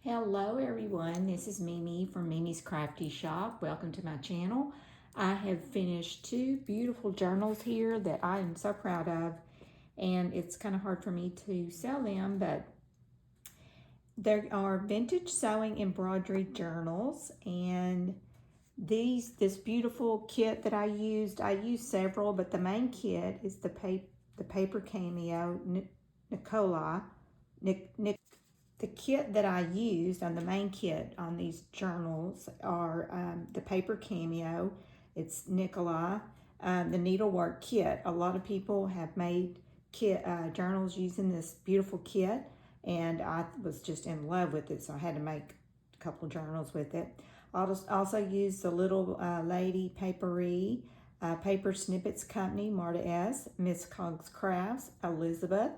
Hello everyone, this is Mimi from Mimi's Crafty Shop. Welcome to my channel. I have finished two beautiful journals here that I am so proud of, and it's kind of hard for me to sell them, but there are vintage sewing embroidery journals, and this beautiful kit that I used several, but the main kit is the Paper Cameo Nicola. The kit that I used on the main kit on these journals are the Paper Cameo. It's Nicola, the Needlework kit. A lot of people have made journals using this beautiful kit, and I was just in love with it, so I had to make a couple journals with it. I also used the little lady Paperie, Paper Snippets Company, Marta S, Miss Cog's Crafts, Elizabeth.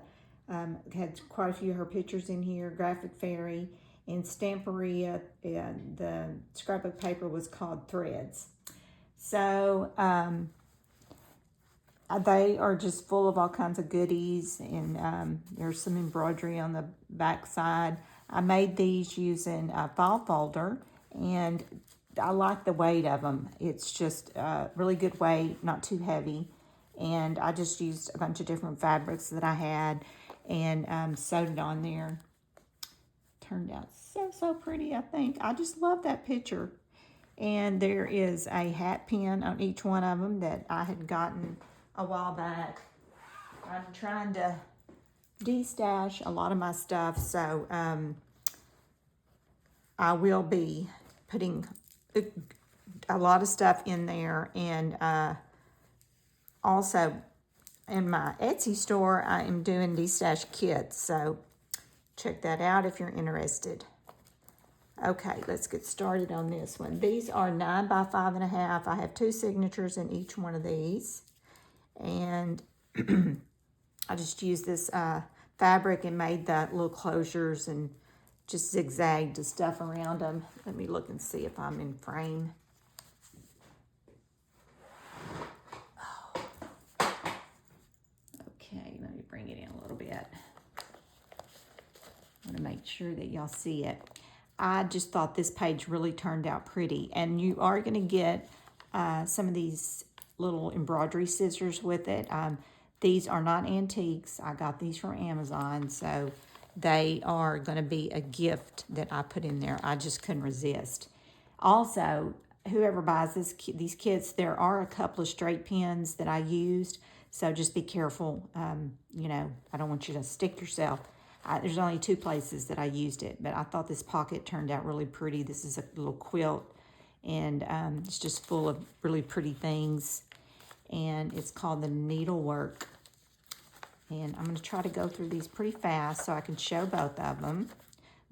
Had quite a few of her pictures in here, Graphic Fairy, and Stamperia, and the scrapbook paper was called Threads. So they are just full of all kinds of goodies, and there's some embroidery on the back side. I made these using a file folder, and I like the weight of them. It's just a really good weight, not too heavy. And I just used a bunch of different fabrics that I had and sewed it on there. Turned out so pretty, I think. I just love that picture. And there is a hat pin on each one of them that I had gotten a while back. I'm trying to de-stash a lot of my stuff, so I will be putting a lot of stuff in there, and also in my Etsy store, I am doing de-stash kits, so check that out if you're interested. Okay, let's get started on this one. These are 9 by 5.5. I have 2 signatures in each one of these, and I just used this fabric and made the little closures and just zigzagged the stuff around them. Let me look and see if I'm in frame. Okay, let me bring it in a little bit. I want to make sure that y'all see it. I just thought this page really turned out pretty, and you are going to get some of these little embroidery scissors with it. These are not antiques. I got these from Amazon, so they are going to be a gift that I put in there. I just couldn't resist. Also, whoever buys these kits, there are a couple of straight pins that I used, so just be careful. You know, I don't want you to stick yourself. There's only 2 places that I used it, but I thought this pocket turned out really pretty. This is a little quilt, and it's just full of really pretty things, and it's called the Needlework. And I'm going to try to go through these pretty fast so I can show both of them.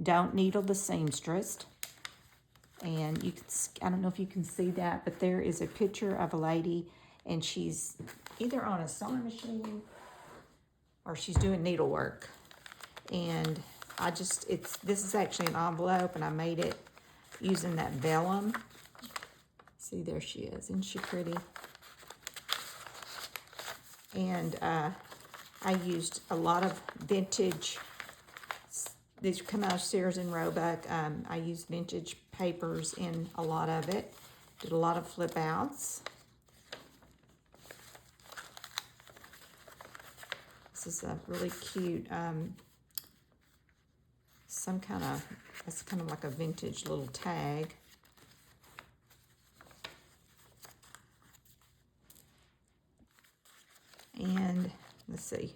Don't needle the seamstress. And you can, I don't know if you can see that, but there is a picture of a lady, and she's either on a sewing machine or she's doing needlework. And this is actually an envelope, and I made it using that vellum. See, there she is. Isn't she pretty? And I used a lot of vintage. These come out of Sears and Roebuck. I used vintage papers in a lot of it. Did a lot of flip outs. This is a really cute, that's kind of like a vintage little tag. And let's see, isn't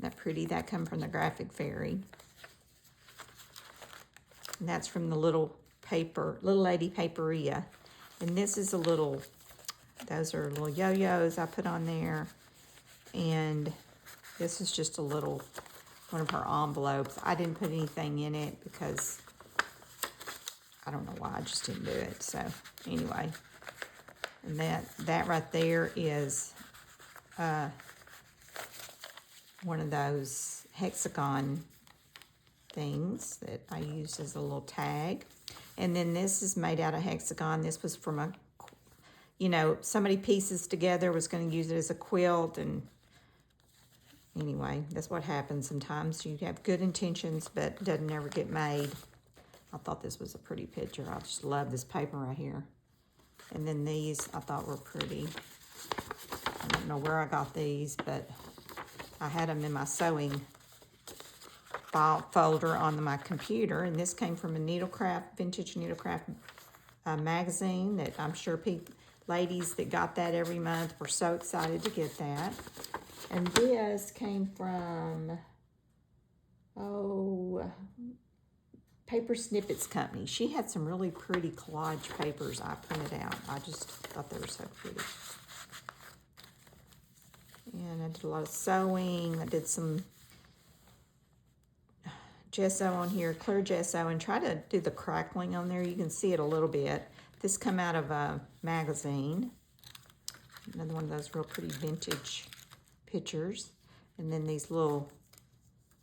that pretty? That come from the Graphic Fairy. And that's from the little lady Paperia. And this is those are little yo-yos I put on there. And this is just one of her envelopes. I didn't put anything in it because I don't know why, I just didn't do it. So anyway, and that right there is one of those hexagon things that I used as a little tag. And then this is made out of hexagon. This was from somebody pieces together, was going to use it as a quilt, and anyway, that's what happens sometimes. You have good intentions, but it doesn't ever get made. I thought this was a pretty picture. I just love this paper right here. And then these I thought were pretty. I don't know where I got these, but I had them in my sewing file folder on my computer. And this came from a vintage needlecraft magazine that I'm sure ladies that got that every month were so excited to get that. And this came from, Paper Snippets Company. She had some really pretty collage papers I printed out. I just thought they were so pretty. And I did a lot of sewing. I did some gesso on here, clear gesso, and try to do the crackling on there. You can see it a little bit. This come out of a magazine. Another one of those real pretty vintage pictures. And then these little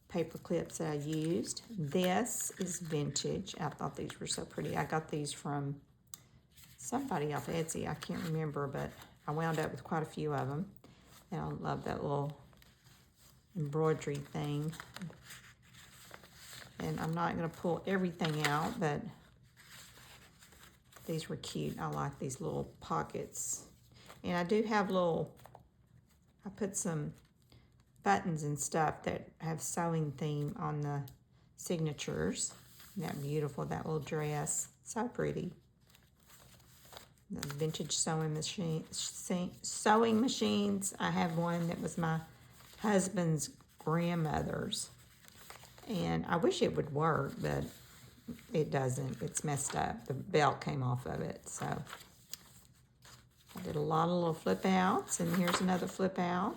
paper clips that I used. This is vintage. I thought these were so pretty. I got these from somebody off Etsy. I can't remember, but I wound up with quite a few of them. And I love that little embroidery thing. And I'm not going to pull everything out, but these were cute. I like these little pockets. And I do have I put some buttons and stuff that have sewing theme on the signatures. Isn't that beautiful, that little dress? So pretty. The vintage sewing machines. I have one that was my husband's grandmother's. And I wish it would work, but it doesn't. It's messed up. The belt came off of it, so. I did a lot of little flip outs, and here's another flip out.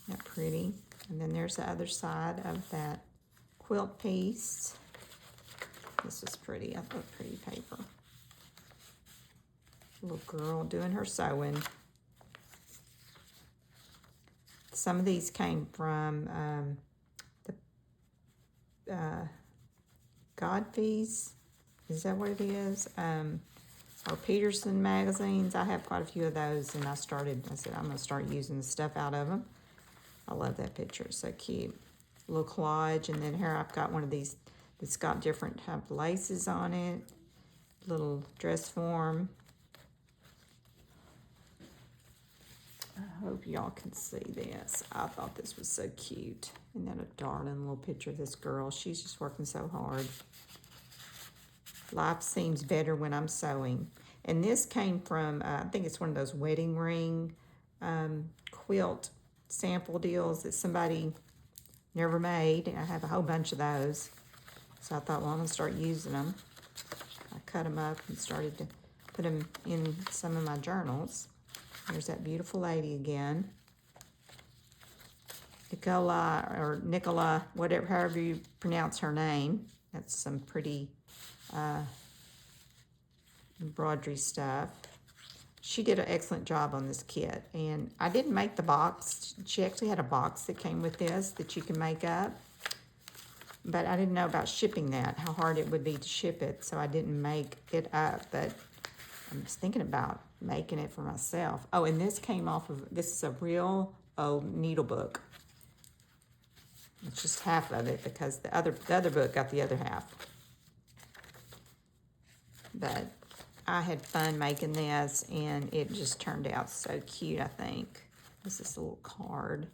Isn't that pretty? And then there's the other side of that quilt piece. This is pretty. I thought pretty paper. Little girl doing her sewing. Some of these came from the Godfrey's. Is that what it is? Or Peterson magazines. I have quite a few of those, and I said I'm going to start using the stuff out of them. I love that picture. It's so cute. A little collage, and then here I've got one of these that's got different type of laces on it. Little dress form. I hope y'all can see this. I thought this was so cute. Isn't that a darling little picture of this girl? She's just working so hard. Life seems better when I'm sewing. And this came from, I think it's one of those wedding ring quilt sample deals that somebody never made. I have a whole bunch of those. So I thought, well, I'm going to start using them. I cut them up and started to put them in some of my journals. There's that beautiful lady again. Nicola, whatever, however you pronounce her name. That's some pretty embroidery stuff. She did an excellent job on this kit. And I didn't make the box. She actually had a box that came with this that you can make up. But I didn't know about shipping that, how hard it would be to ship it. So I didn't make it up. But I'm just thinking about making it for myself. Oh, and this came off of, this is a real old needle book. It's just half of it because the other book got the other half. But I had fun making this, and it just turned out so cute, I think. This is a little card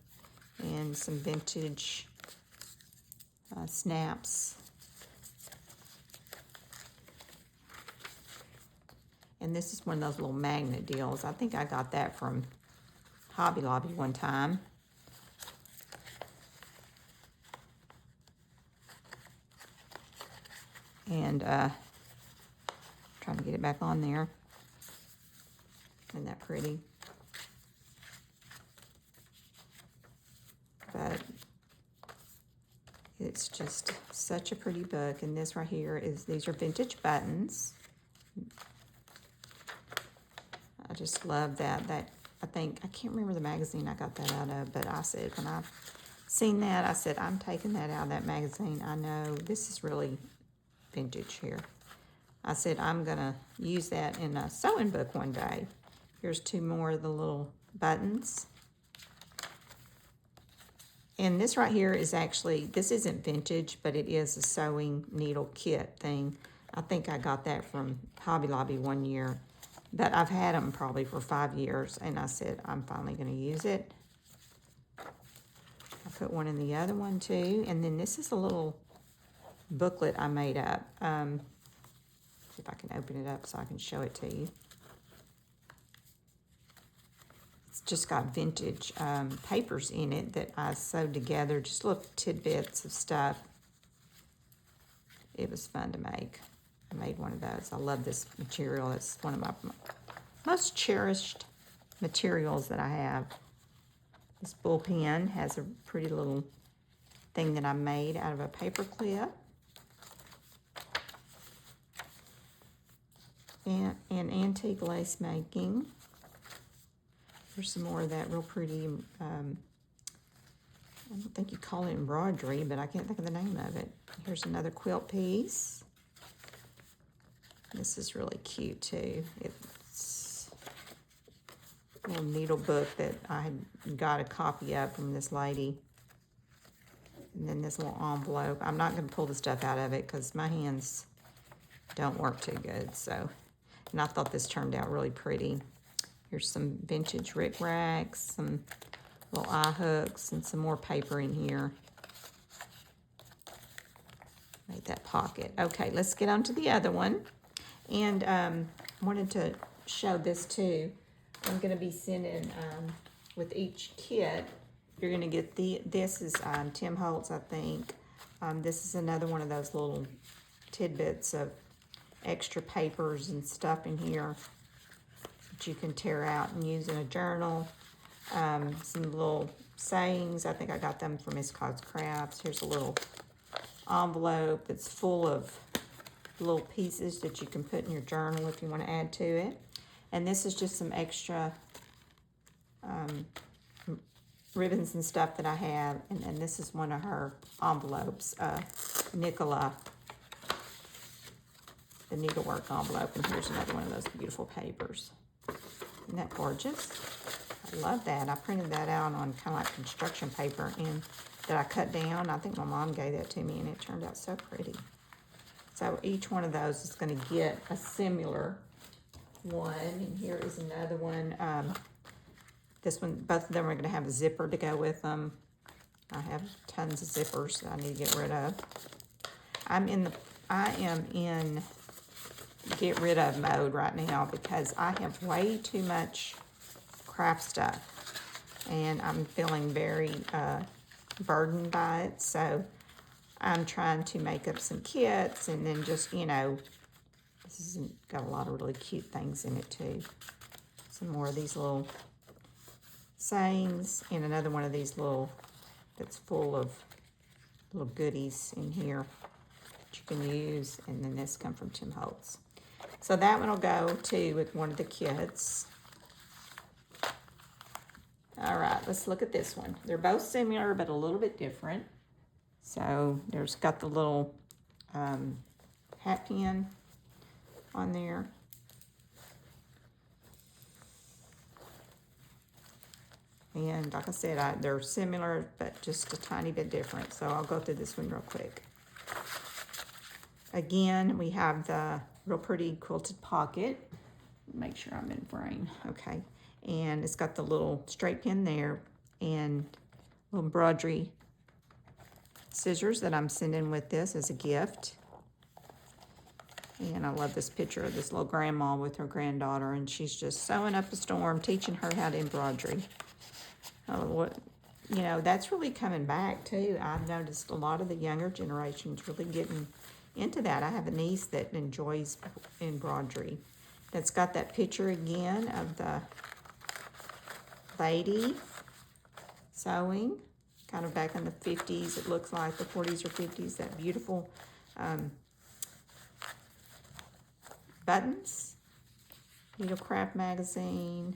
and some vintage snaps. And this is one of those little magnet deals. I think I got that from Hobby Lobby one time. And trying to get it back on there. Isn't that pretty? But it's just such a pretty book. And this right here is, these are vintage buttons. I just love that. I think, I can't remember the magazine I got that out of, but I said, when I seen that, I said, I'm taking that out of that magazine. I know this is really vintage here. I said, I'm going to use that in a sewing book one day. Here's two more of the little buttons. And this right here is actually, this isn't vintage, but it is a sewing needle kit thing. I think I got that from Hobby Lobby one year, but I've had them probably for 5 years, and I said, I'm finally gonna use it. I put one in the other one too, and then this is a little booklet I made up. See if I can open it up so I can show it to you. It's just got vintage papers in it that I sewed together, just little tidbits of stuff. It was fun to make. I made one of those. I love this material. It's one of my most cherished materials that I have. This bullpen has a pretty little thing that I made out of a paper clip. And antique lace making. There's some more of that real pretty, I don't think you call it embroidery, but I can't think of the name of it. Here's another quilt piece. This is really cute too. It's a little needle book that I had got a copy of from this lady. And then this little envelope. I'm not going to pull the stuff out of it because my hands don't work too good. So, and I thought this turned out really pretty. Here's some vintage rickracs, some little eye hooks, and some more paper in here. Made that pocket. Okay, let's get on to the other one. And wanted to show this too. I'm going to be sending, with each kit, you're going to get this is Tim Holtz, I think. This is another one of those little tidbits of extra papers and stuff in here that you can tear out and use in a journal. Some little sayings. I think I got them from Miss Cod's Crafts. Here's a little envelope that's full of little pieces that you can put in your journal if you want to add to it. And this is just some extra ribbons and stuff that I have. And this is one of her envelopes, Nicola, the Needlework envelope. And here's another one of those beautiful papers. Isn't that gorgeous? I love that. I printed that out on kind of like construction paper and that I cut down. I think my mom gave that to me and it turned out so pretty. So each one of those is going to get a similar one. And here is another one. This one, both of them are going to have a zipper to go with them. I have tons of zippers that I need to get rid of. I am in get rid of mode right now because I have way too much craft stuff. And I'm feeling very burdened by it. So I'm trying to make up some kits and then just, you know, this has got a lot of really cute things in it too. Some more of these little sayings and another one of these little, that's full of little goodies in here that you can use. And then this come from Tim Holtz. So that one will go too with one of the kits. All right, let's look at this one. They're both similar, but a little bit different. So there's got the little hat pin on there. And like I said, they're similar, but just a tiny bit different. So I'll go through this one real quick. Again, we have the real pretty quilted pocket. Make sure I'm in frame. Okay. And it's got the little straight pin there and little embroidery scissors that I'm sending with this as a gift. And I love this picture of this little grandma with her granddaughter, and she's just sewing up a storm, teaching her how to embroidery. You know, that's really coming back too. I've noticed a lot of the younger generations really getting into that. I have a niece that enjoys embroidery. That's got that picture again of the lady sewing, kind of back in the 50s, it looks like, the 40s or 50s, that beautiful buttons, Needlecraft magazine.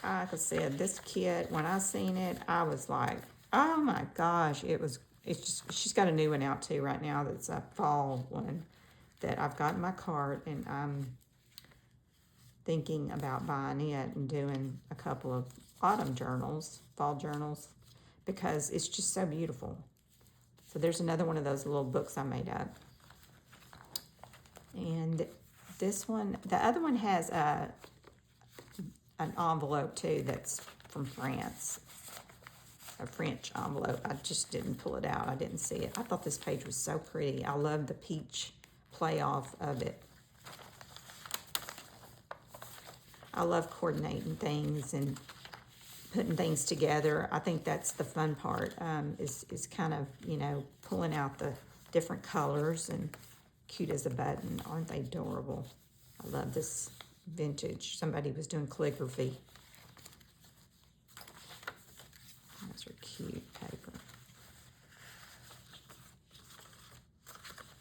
Like I said, this kit, when I seen it, I was like, oh my gosh, it's just, she's got a new one out too right now that's a fall one that I've got in my cart, and thinking about buying it and doing a couple of autumn journals, fall journals, because it's just so beautiful. So there's another one of those little books I made up. And this one, the other one has an envelope too that's from France. A French envelope. I just didn't pull it out. I didn't see it. I thought this page was so pretty. I love the peach play off of it. I love coordinating things and putting things together. I think that's the fun part, is kind of, you know, pulling out the different colors, and cute as a button. Aren't they adorable? I love this vintage. Somebody was doing calligraphy. Those are cute paper.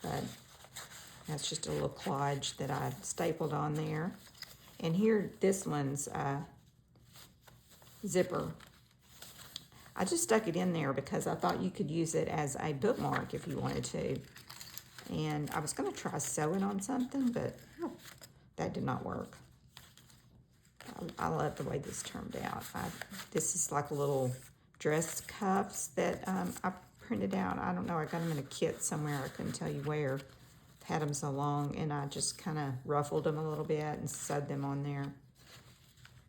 But that's just a little collage that I stapled on there. And here, this one's zipper. I just stuck it in there because I thought you could use it as a bookmark if you wanted to. And I was going to try sewing on something, but that did not work. I love the way this turned out. This is like a little dress cuffs that I printed out. I don't know, I got them in a kit somewhere. I couldn't tell you where. I've had them so long, and I just kind of ruffled them a little bit and sewed them on there.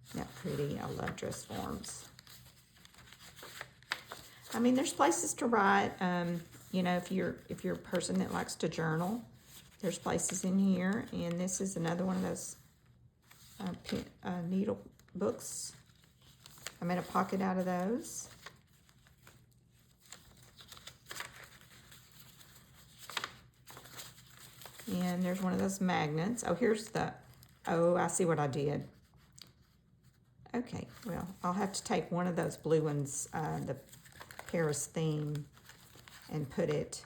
Isn't that pretty? I love dress forms. I mean, there's places to write. You know, if you're a person that likes to journal, there's places in here. And this is another one of those needle books. I made a pocket out of those. And there's one of those magnets. Oh, here's the, oh, I see what I did. Okay, well, I'll have to take one of those blue ones, the Paris theme, and put it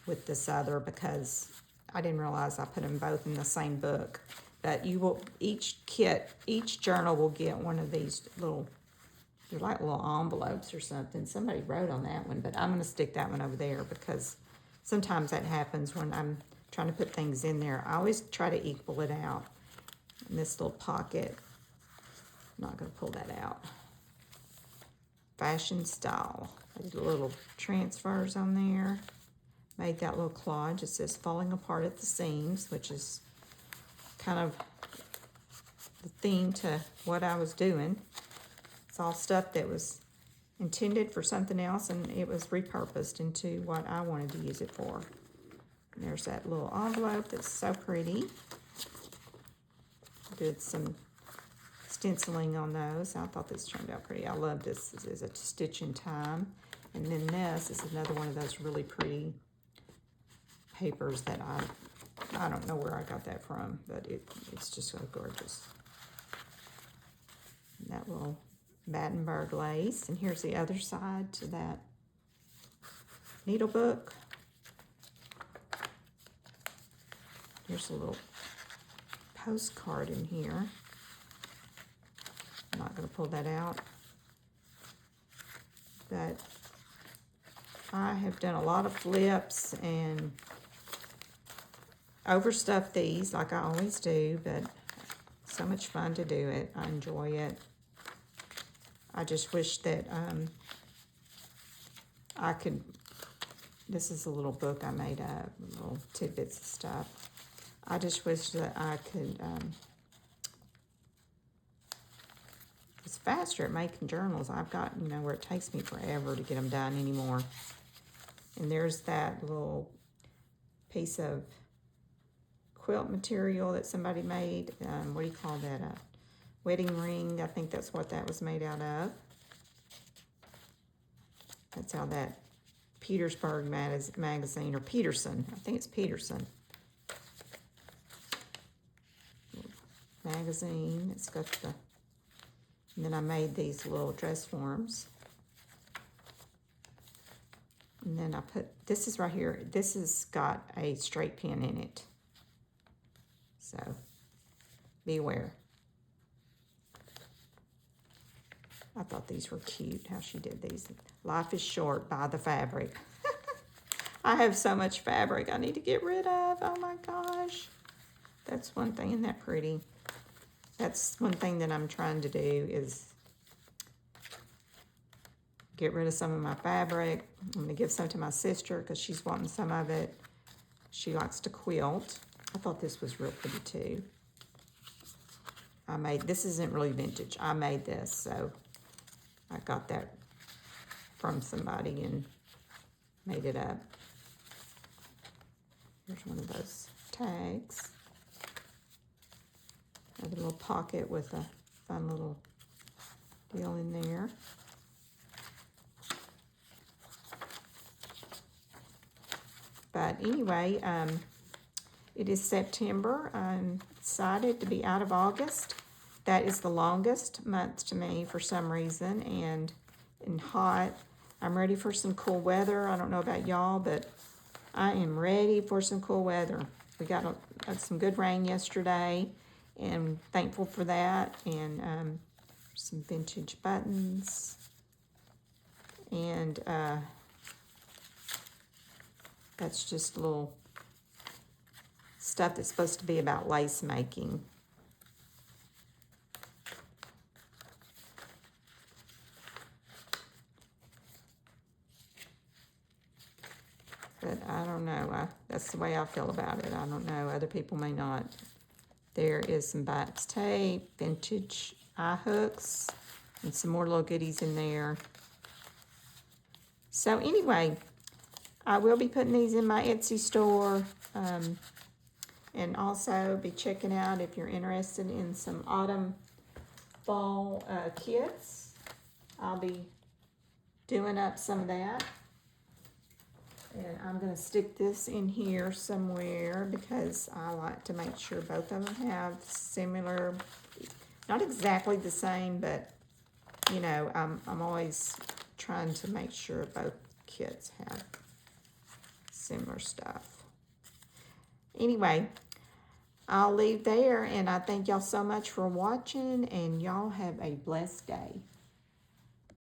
with this other, because I didn't realize I put them both in the same book. But you will, each journal will get one of these little, they're like little envelopes or something. Somebody wrote on that one, but I'm going to stick that one over there because sometimes that happens when I'm trying to put things in there. I always try to equal it out. In this little pocket, I'm not going to pull that out. Fashion style. I did little transfers on there. Made that little collage. It says falling apart at the seams, which is kind of the theme to what I was doing. It's all stuff that was intended for something else, and it was repurposed into what I wanted to use it for. And there's that little envelope that's so pretty. Did some stenciling on those. I thought this turned out pretty. I love this. This is a stitch in time. And then this is another one of those really pretty papers that I don't know where I got that from, but it's just so gorgeous. And that little Battenberg lace. And here's the other side to that needle book. Here's a little postcard in here. I'm not going to pull that out. But I have done a lot of flips and overstuffed these like I always do, but so much fun to do it. I enjoy it. I just wish that I could, this is a little book I made up, little tidbits of stuff. I just wish that I could, it's faster at making journals. I've got, you know, where it takes me forever to get them done anymore. And there's that little piece of quilt material that somebody made. What do you call that? A wedding ring. I think that's what that was made out of. That's how that Petersburg magazine, or Peterson. I think it's Peterson. Magazine. It's got the, and then I made these little dress forms. And then I put, this is right here, this has got a straight pin in it. So, beware. I thought these were cute, how she did these. Life is short, buy the fabric. I have so much fabric I need to get rid of. Oh my gosh. That's one thing, isn't that pretty? That's one thing that I'm trying to do is get rid of some of my fabric. I'm gonna give some to my sister because she's wanting some of it. She likes to quilt. I thought this was real pretty too. This isn't really vintage. I made this, so I got that from somebody and made it up. Here's one of those tags. Have a little pocket with a fun little deal in there. But anyway, it is September. I'm excited to be out of August. That is the longest month to me for some reason, and hot. I'm ready for some cool weather. I don't know about y'all, but I am ready for some cool weather. We got some good rain yesterday, and thankful for that. And some vintage buttons, and that's just a little stuff that's supposed to be about lace making. But I don't know. That's the way I feel about it. I don't know. Other people may not. There is some Bites tape, vintage eye hooks, and some more little goodies in there. So anyway, I will be putting these in my Etsy store, and also be checking out if you're interested in some autumn fall kits. I'll be doing up some of that. And I'm going to stick this in here somewhere because I like to make sure both of them have similar, not exactly the same, but you know, I'm always trying to make sure both kits have similar stuff. Anyway, I'll leave there, and I thank y'all so much for watching, and y'all have a blessed day.